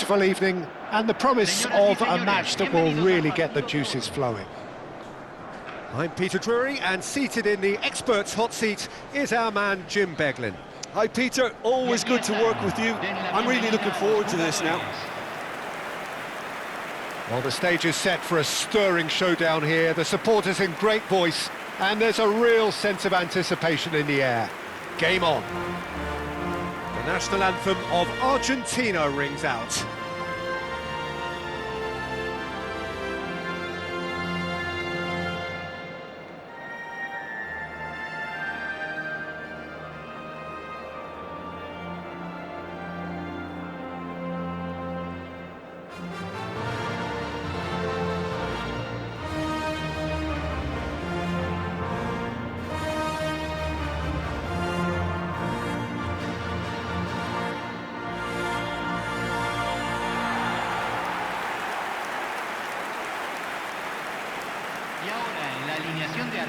peaceful evening and the promise of a match that will really get the juices flowing. I'm Peter Drury, and seated in the experts' hot seat is our man Jim Beglin. Hi Peter, always good to work with you. I'm really looking forward to this now. Well, the stage is set for a stirring showdown here. The supporters in great voice, and there's a real sense of anticipation in the air. Game on. The national anthem of Argentina rings out.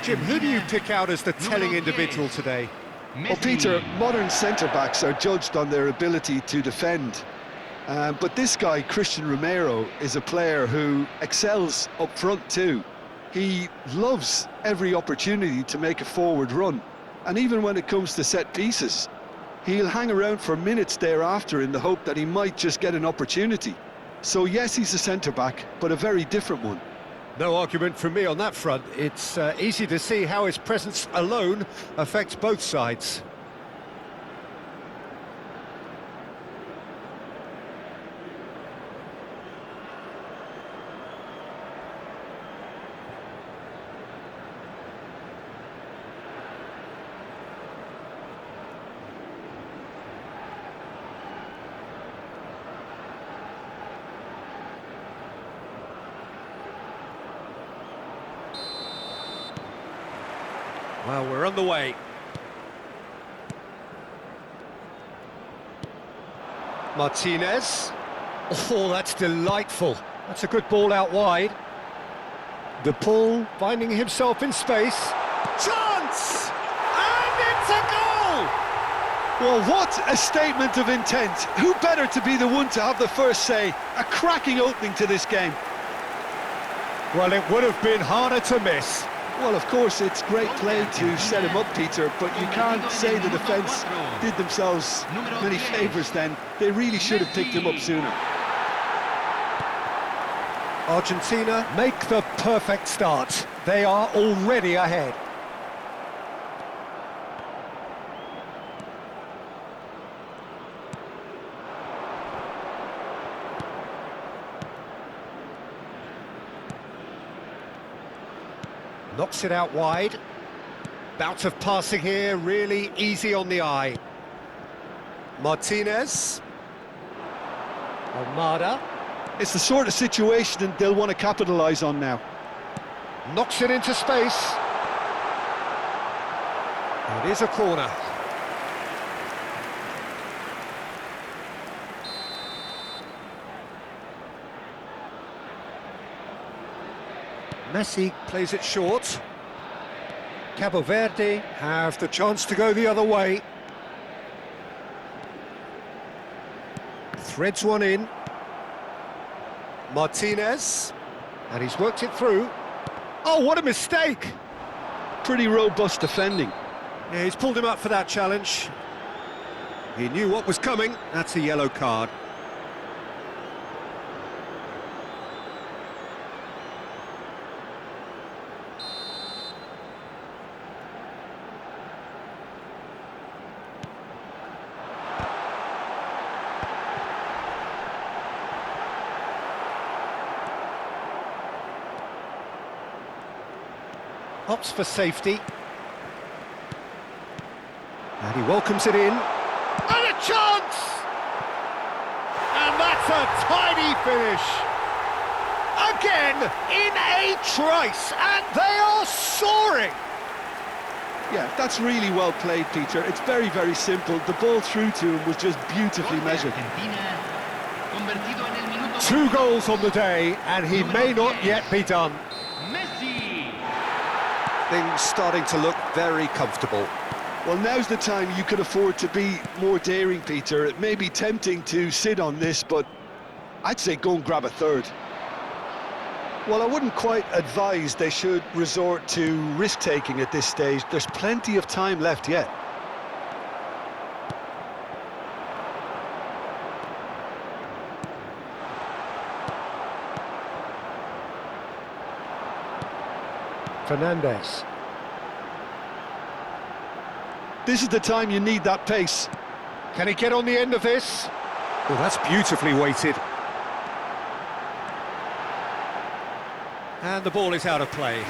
Jim, who do you pick out as the telling individual today? Well, Peter, modern centre-backs are judged on their ability to defend. But this guy, Christian Romero, is a player who excels up front too. He loves every opportunity to make a forward run. And even when it comes to set pieces, he'll hang around for minutes thereafter in the hope that he might just get an opportunity. So yes, he's a centre-back, but a very different one. No argument from me on that front. It's easy to see how his presence alone affects both sides. Well, we're on the way. Martinez. Oh, that's delightful. That's a good ball out wide. De Paul finding himself in space. Chance! And it's a goal! Well, what a statement of intent. Who better to be the one to have the first say? A cracking opening to this game. Well, it would have been harder to miss. Well, of course, it's great play to set him up, Peter, but you can't say the defence did themselves many favours then. They really should have picked him up sooner. Argentina make the perfect start. They are already ahead. Knocks it out wide. Bout of passing here, really easy on the eye. Martinez. Almada. It's the sort of situation they'll want to capitalise on now. Knocks it into space. It is a corner. Messi plays it short. Cabo Verde have the chance to go the other way. Threads one in. Martinez. And he's worked it through. Oh, what a mistake! Pretty robust defending. Yeah, he's pulled him up for that challenge. He knew what was coming. That's a yellow card. Opts for safety. And he welcomes it in. And a chance! And that's a tidy finish. Again, in a trice, and they are soaring. Yeah, that's really well played, Peter. It's very, very simple. The ball through to him was just beautifully measured. 2 goals on the day, and he may not yet be done. Things starting to look very comfortable. Well, now's the time you could afford to be more daring, Peter. It may be tempting to sit on this, but I'd say go and grab a third. Well, I wouldn't quite advise they should resort to risk-taking at this stage. There's plenty of time left yet. Fernandes. This is the time you need that pace. Can he get on the end of this? Well, that's beautifully weighted. And the ball is out of play.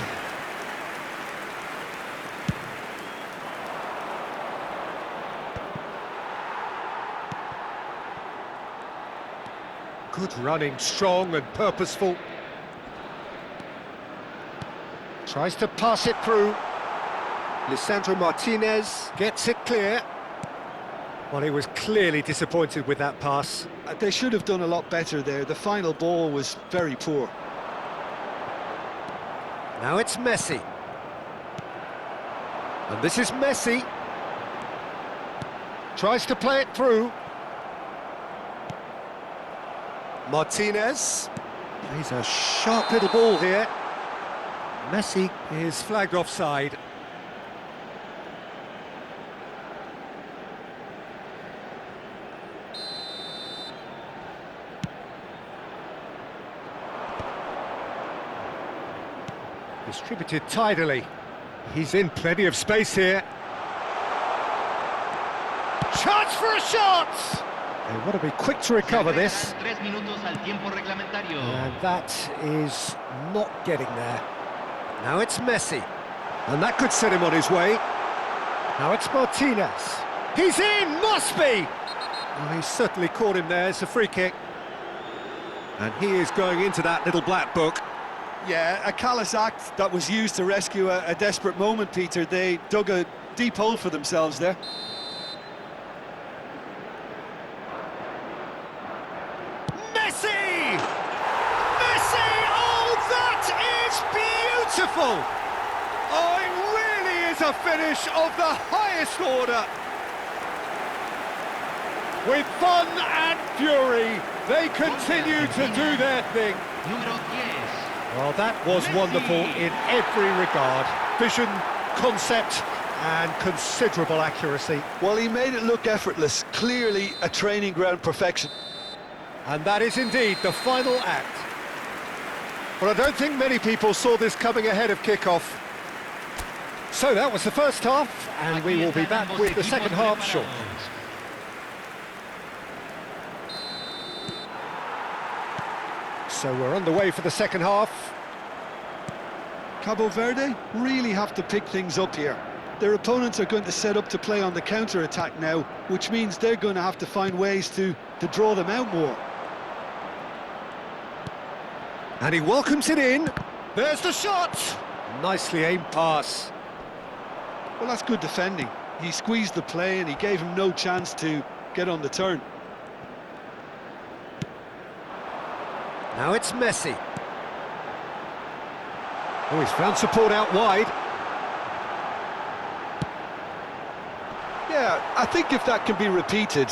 Good running, strong and purposeful. Tries to pass it through. Lisandro Martinez gets it clear. Well, he was clearly disappointed with that pass. They should have done a lot better there. The final ball was very poor. Now it's Messi. And this is Messi. Tries to play it through. Martinez. Plays a sharp little ball here. Messi Is flagged offside. distributed tidily. He's in plenty of space here. Chance for a shot! They want to be quick to recover this. And that is not getting there. Now it's Messi. And that could set him on his way. Now it's Martinez. He's in! Must be! Well, he's certainly caught him there. It's a free kick. And he is going into that little black book. Yeah, a callous act that was used to rescue a desperate moment, Peter. They dug a deep hole for themselves there. Messi! Messi! Oh, that is beautiful! Oh, it really is a finish of the highest order. With fun and fury, they continue to do their thing. Well, that was wonderful in every regard. Vision, concept, and considerable accuracy. Well, he made it look effortless. Clearly a training ground perfection. And that is indeed the final act. Well, I don't think many people saw this coming ahead of kickoff. So that was the first half, and we will be back with the second half shortly. So we're underway for the second half. Cabo Verde really have to pick things up here. Their opponents are going to set up to play on the counter-attack now, which means they're going to have to find ways to draw them out more. And he welcomes it in. There's the shot! Nicely aimed pass. Well, that's good defending. He squeezed the play and he gave him no chance to get on the turn. Now it's Messi. Oh, he's found support out wide. Yeah, I think if that can be repeated,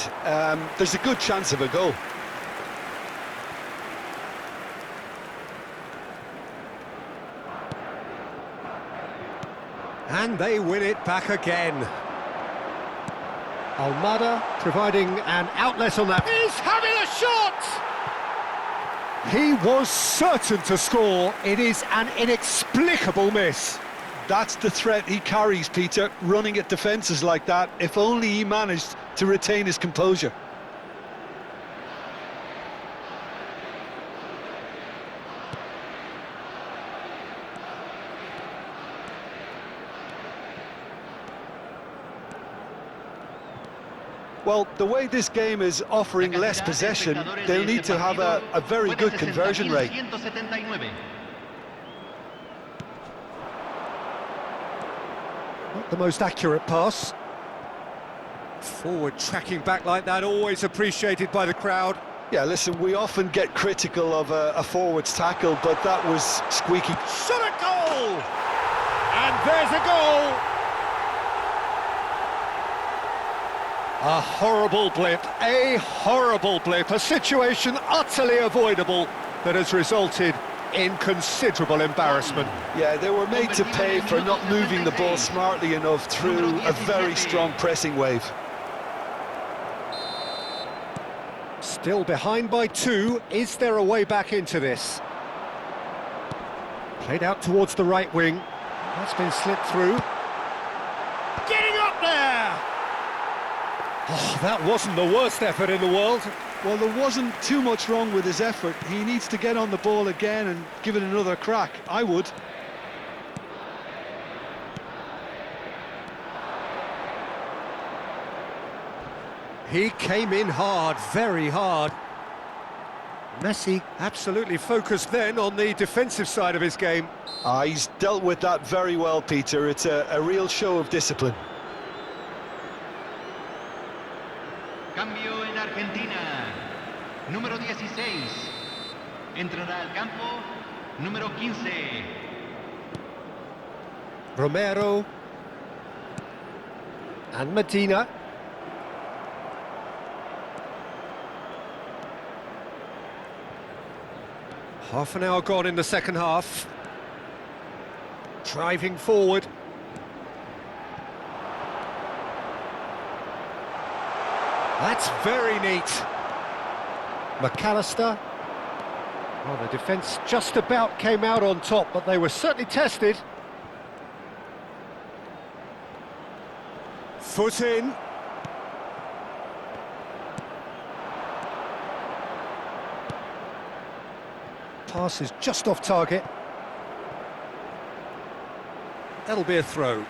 there's a good chance of a goal. And they win it back again. Almada providing an outlet on that. He's having a shot! He was certain to score. It is an inexplicable miss. That's the threat he carries, Peter, running at defences like that. If only he managed to retain his composure. Well, the way this game is offering less possession, they'll need to have a very good conversion rate. Not the most accurate pass. Forward tracking back like that, always appreciated by the crowd. Yeah, listen, we often get critical of a forward's tackle, but that was squeaky. Shot a goal! And there's a goal! A horrible blip, a situation utterly avoidable that has resulted in considerable embarrassment. Yeah, they were made to pay for not moving the ball smartly enough through a very strong pressing wave. Still behind by 2, is there a way back into this? Played out towards the right wing, that's been slipped through. Getting up there! Oh, that wasn't the worst effort in the world. Well, there wasn't too much wrong with his effort. He needs to get on the ball again and give it another crack. I would. He came in hard, very hard. Messi absolutely focused then on the defensive side of his game. He's dealt with that very well, Peter. It's a real show of discipline. Cambio en Argentina. Número 16. Entrará al campo. Número 15. Romero. And Medina. Half an hour gone in the second half. Driving forward. That's very neat. McAllister. Well, the defence just about came out on top, but they were certainly tested. Foot in. Pass is just off target. That'll be a throw.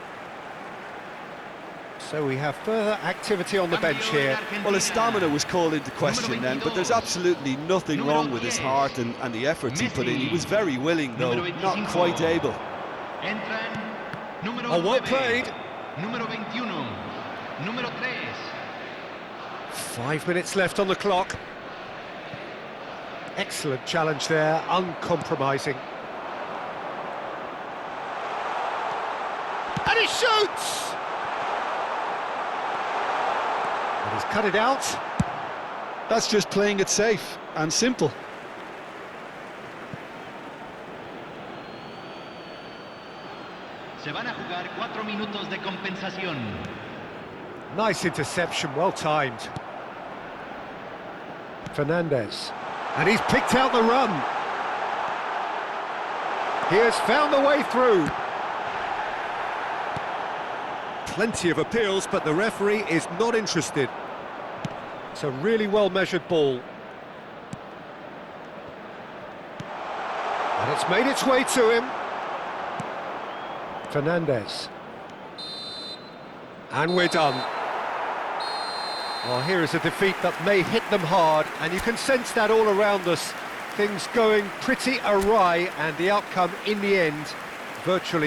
So we have further activity on the bench here. Well, his stamina was called into question then, but there's absolutely nothing wrong with his heart and the efforts he put in. He was very willing, though, not quite able. Oh, well played. Número 21. Número 3. 5 minutes left on the clock. Excellent challenge there, uncompromising. And he shoots! And he's cut it out. That's just playing it safe and simple. Se van a jugar 4 minutos de compensación. Nice interception, well timed. Fernandez. And he's picked out the run. He has found the way through. Plenty of appeals, but the referee is not interested. It's a really well-measured ball. And it's made its way to him. Fernandez. And we're done. Well, here is a defeat that may hit them hard, and you can sense that all around us. Things going pretty awry, and the outcome in the end, virtually